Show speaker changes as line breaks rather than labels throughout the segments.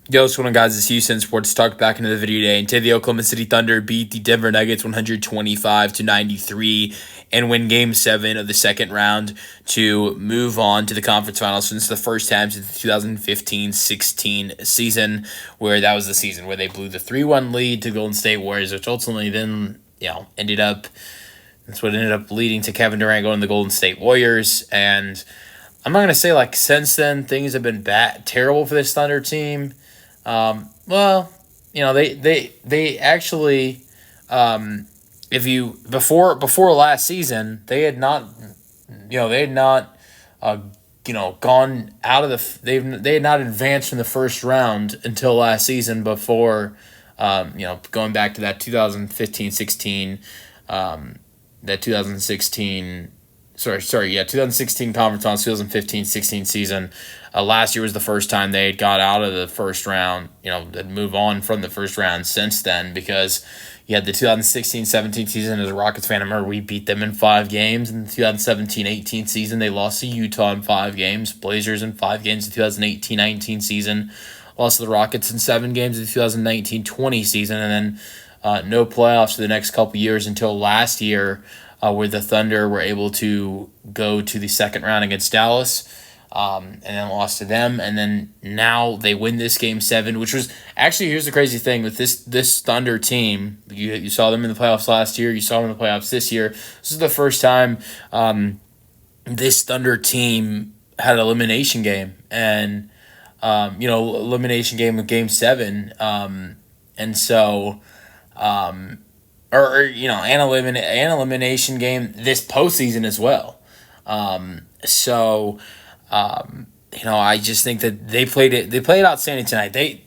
Yo, what's going on, guys? It's Houston Sports Talk back into the video today. And today, the Oklahoma City Thunder beat the Denver Nuggets 125-93 and win Game 7 of the second round to move on to the conference finals since the first time since the 2015-16 season, where that was the season where they blew the 3-1 lead to Golden State Warriors, which ultimately then, that's what ended up leading to Kevin Durant going to the Golden State Warriors. And I'm not going to say, since then, things have been terrible for this Thunder team. Well, they actually, if you before last season, they had not, gone out of they had not advanced from the first round until last season before, going back to that 2015-16, that 2016. 2016 conference finals, 2015-16 season. Last year was the first time they had got out of the first round, they'd move on from the first round since then, because you had the 2016-17 season. As a Rockets fan, I remember we beat them in 5 games. In the 2017-18 season, they lost to Utah in 5 games. Blazers in 5 games. The 2018-19 season, lost to the Rockets in 7 games. The 2019-20 season, and then no playoffs for the next couple years until last year, where the Thunder were able to go to the second round against Dallas, and then lost to them. And then now they win this Game 7, which was actually, here's the crazy thing with this Thunder team. You saw them in the playoffs last year. You saw them in the playoffs this year. This is the first time this Thunder team had an elimination game. And, elimination game with Game 7. And so... an elimination game this postseason as well. I just think that they played outstanding tonight. They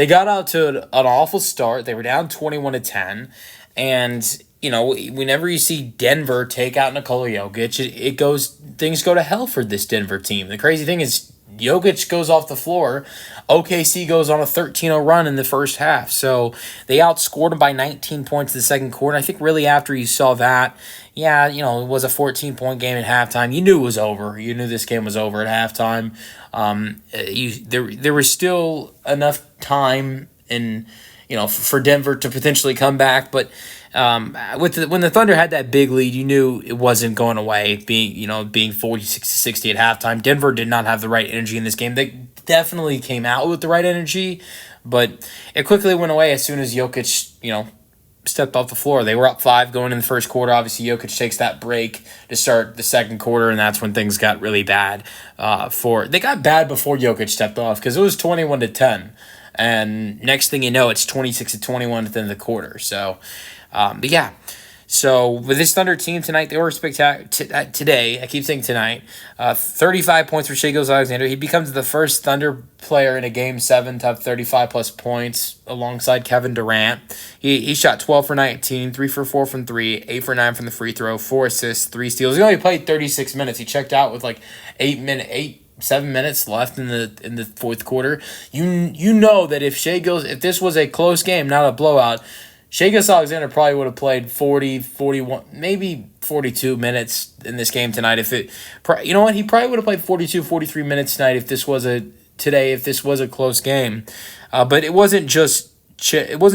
got out to an awful start. They were down 21-10, and whenever you see Denver take out Nikola Jokic, things go to hell for this Denver team. The crazy thing is, Jokic goes off the floor. OKC goes on a 13-0 run in the first half. So they outscored them by 19 points in the second quarter. I think really after you saw that, it was a 14-point game at halftime. You knew it was over. You knew this game was over at halftime. There was still enough time for Denver to potentially come back, but when the Thunder had that big lead, you knew it wasn't going away. Being 46-60 at halftime, Denver did not have the right energy in this game. They definitely came out with the right energy, but it quickly went away as soon as Jokic, stepped off the floor. They were up 5 going in the first quarter. Obviously, Jokic takes that break to start the second quarter, and that's when things got really bad. They got bad before Jokic stepped off, because it was 21-10. And next thing you know, it's 26-21 at the end of the quarter. So, So with this Thunder team tonight, they were spectacular. Today, I keep saying tonight, 35 points for Shai Gilgeous-Alexander. He becomes the first Thunder player in a Game 7 to have 35-plus points alongside Kevin Durant. He shot 12 for 19, 3 for 4 from 3, 8 for 9 from the free throw, 4 assists, 3 steals. He only played 36 minutes. He checked out with 7 minutes left in the fourth quarter. You know that if this was a close game, not a blowout, Shai Gilgeous-Alexander probably would have played 40, 41, maybe 42 minutes in this game tonight. He probably would have played 42, 43 minutes tonight if this was a close game. But it wasn't just Shai. It was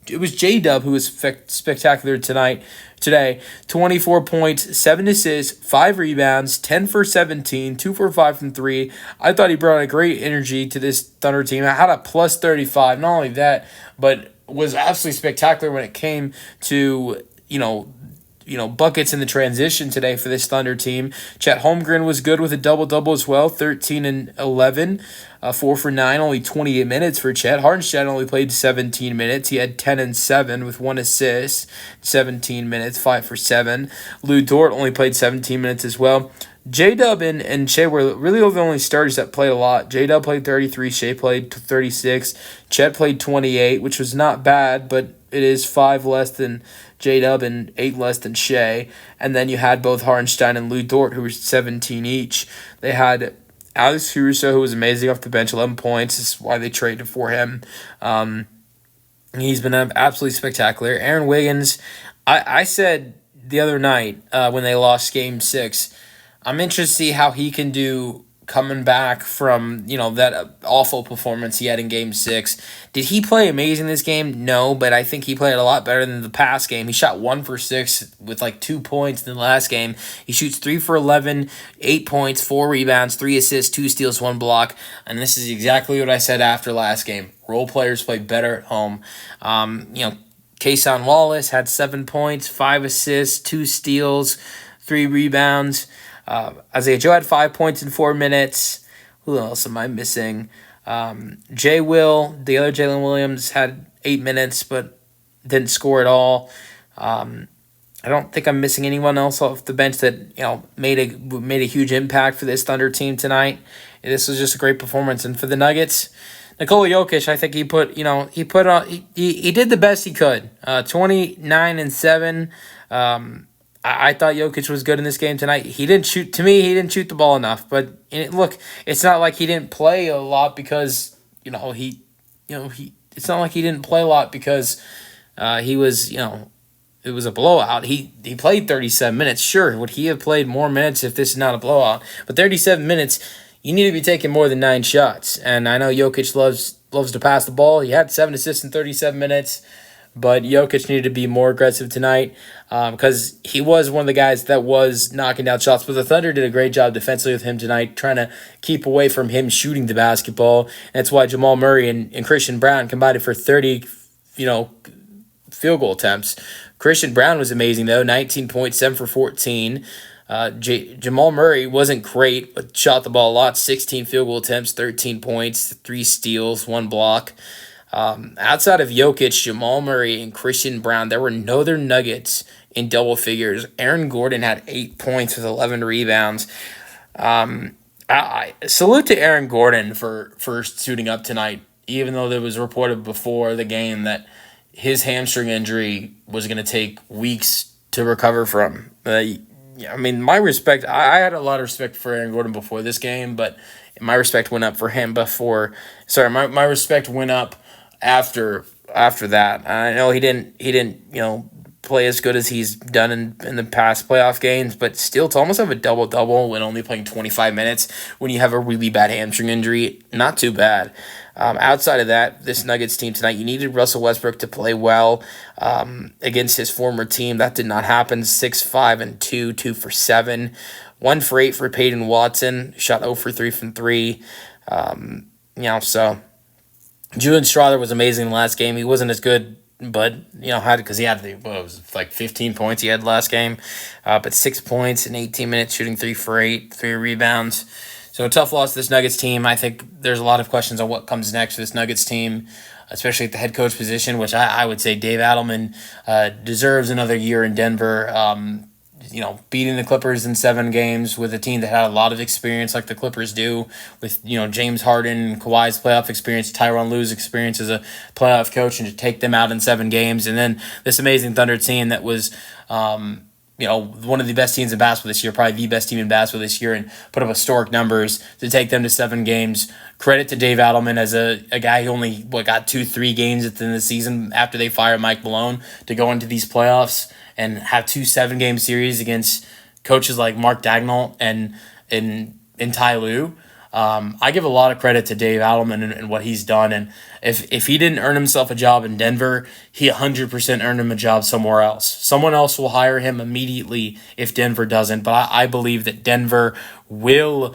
J-Dub who was spectacular today. 24 points, 7 assists, 5 rebounds, 10 for 17, 2 for 5 from 3. I thought he brought a great energy to this Thunder team. I had a plus 35. Not only that, but was absolutely spectacular when it came to, buckets in the transition today for this Thunder team. Chet Holmgren was good with a double-double as well, 13 and 11, 4 for 9, only 28 minutes for Chet. Hardenstein only played 17 minutes. He had 10 and 7 with 1 assist, 17 minutes, 5 for 7. Lou Dort only played 17 minutes as well. J-Dub and Shai were really the only starters that played a lot. J-Dub played 33, Shai played 36, Chet played 28, which was not bad, but it is 5 less than J-Dub and 8 less than Shai. And then you had both Hardenstein and Lou Dort, who were 17 each. They had Alex Caruso, who was amazing off the bench, 11 points. This is why they traded for him. He's been absolutely spectacular. Aaron Wiggins, I said the other night when they lost Game 6, I'm interested to see how he can do coming back from, that awful performance he had in Game 6. Did he play amazing this game? No, but I think he played a lot better than the past game. He shot 1 for 6 with 2 points in the last game. He shoots 3 for 11, 8 points, 4 rebounds, 3 assists, 2 steals, 1 block. And this is exactly what I said after last game. Role players play better at home. Kason Wallace had 7 points, 5 assists, 2 steals, 3 rebounds. Isaiah Joe had 5 points in 4 minutes. Who else am I missing? Jay Will, the other Jalen Williams, had 8 minutes but didn't score at all. I don't think I'm missing anyone else off the bench that made a huge impact for this Thunder team tonight. This was just a great performance, and for the Nuggets, Nikola Jokic, I think he did the best he could. 29-7. I thought Jokic was good in this game tonight. He didn't shoot the ball enough. But look, it's not like he didn't play a lot because it's not like he didn't play a lot because he was it was a blowout. He played 37 minutes. Sure, would he have played more minutes if this is not a blowout? But 37 minutes, you need to be taking more than 9 shots. And I know Jokic loves to pass the ball. He had 7 assists in 37 minutes. But Jokic needed to be more aggressive tonight because he was one of the guys that was knocking down shots. But the Thunder did a great job defensively with him tonight, trying to keep away from him shooting the basketball. And that's why Jamal Murray and Christian Brown combined for 30, field goal attempts. Christian Brown was amazing, though, 19 points, 7 for 14. Jamal Murray wasn't great, but shot the ball a lot, 16 field goal attempts, 13 points, 3 steals, 1 block. Outside of Jokic, Jamal Murray, and Christian Brown, there were no other Nuggets in double figures. Aaron Gordon had 8 points with 11 rebounds. I salute to Aaron Gordon for suiting up tonight, even though there was reported before the game that his hamstring injury was going to take weeks to recover from. My respect, I had a lot of respect for Aaron Gordon before this game, but my respect went up for him my respect went up after that. I know he didn't play as good as he's done in the past playoff games, but still to almost have a double-double when only playing 25 minutes when you have a really bad hamstring injury, not too bad. Outside of that, this Nuggets team tonight, you needed Russell Westbrook to play well against his former team. That did not happen. 6-5-2, 2 for 7. 1 for 8 for Peyton Watson. Shot 0 for 3 from 3. So Julian Strawther was amazing in the last game. He wasn't as good, but because he had 15 points he had last game, but 6 points in 18 minutes, shooting 3 for 8, 3 rebounds. So a tough loss to this Nuggets team. I think there's a lot of questions on what comes next for this Nuggets team, especially at the head coach position, which I would say Dave Adelman deserves another year in Denver. Beating the Clippers in 7 games with a team that had a lot of experience like the Clippers do with, James Harden, Kawhi's playoff experience, Tyronn Lue's experience as a playoff coach, and to take them out in 7 games. And then this amazing Thunder team that was, one of the best teams in basketball this year, probably the best team in basketball this year, and put up historic numbers to take them to 7 games. Credit to Dave Adelman as a guy who only got 2-3 games at the end of the season after they fired Mike Malone to go into these playoffs and have 2 7-game series against coaches like Mark Dagnall and Ty Lue. I give a lot of credit to Dave Adelman and what he's done. And if he didn't earn himself a job in Denver, he 100% earned him a job somewhere else. Someone else will hire him immediately if Denver doesn't. But I believe that Denver will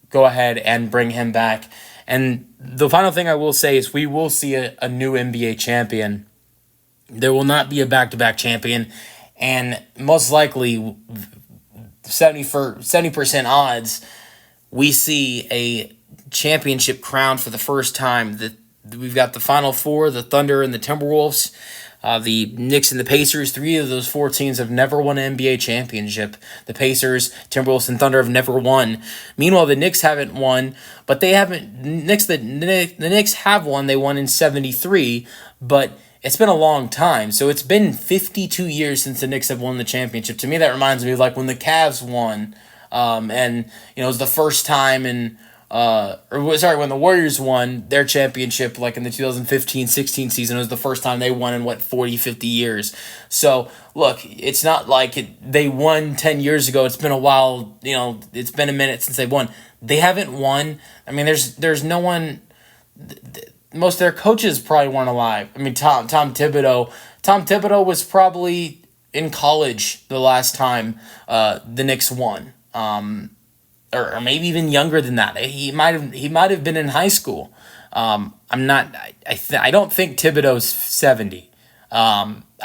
go ahead and bring him back. And the final thing I will say is we will see a new NBA champion. There will not be a back-to-back champion. And most likely, 70% odds, we see a championship crowned for the first time. We've got the Final Four, the Thunder and the Timberwolves, the Knicks and the Pacers. 3 of those 4 teams have never won an NBA championship. The Pacers, Timberwolves, and Thunder have never won. Meanwhile, the Knicks haven't won, but they haven't. The Knicks have won. They won in 73, but it's been a long time. So it's been 52 years since the Knicks have won the championship. To me, that reminds me of when the Cavs won, and it was the first time when the Warriors won their championship, in the 2015-16 season. It was the first time they won in 40, 50 years. So look, it's not like they won 10 years ago. It's been a while. It's been a minute since they won. They haven't won. I mean, there's no one. Most of their coaches probably weren't alive. I mean, Tom Thibodeau. Tom Thibodeau was probably in college the last time the Knicks won. Or maybe even younger than that. He might have been in high school. I'm not. I don't think Thibodeau's 70.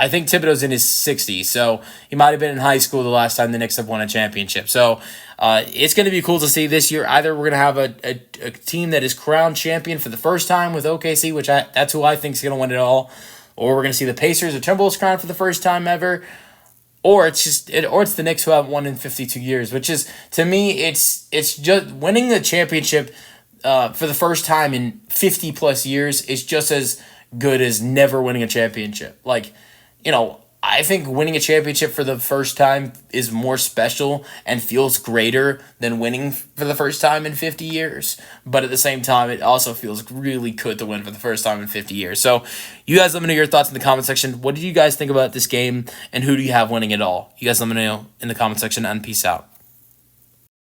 I think Thibodeau's in his 60s, so he might have been in high school the last time the Knicks have won a championship. So it's going to be cool to see this year. Either we're going to have a team that is crowned champion for the first time with OKC, that's who I think is going to win it all, or we're going to see the Pacers or Timberwolves crowned for the first time ever, or it's the Knicks who haven't won in 52 years. Which is, to me, it's just winning the championship for the first time in 50 plus years is just as good as never winning a championship. Like, I think winning a championship for the first time is more special and feels greater than winning for the first time in 50 years. But at the same time, it also feels really good to win for the first time in 50 years. So you guys let me know your thoughts in the comment section. What do you guys think about this game, and who do you have winning it all? You guys let me know in the comment section, and peace out.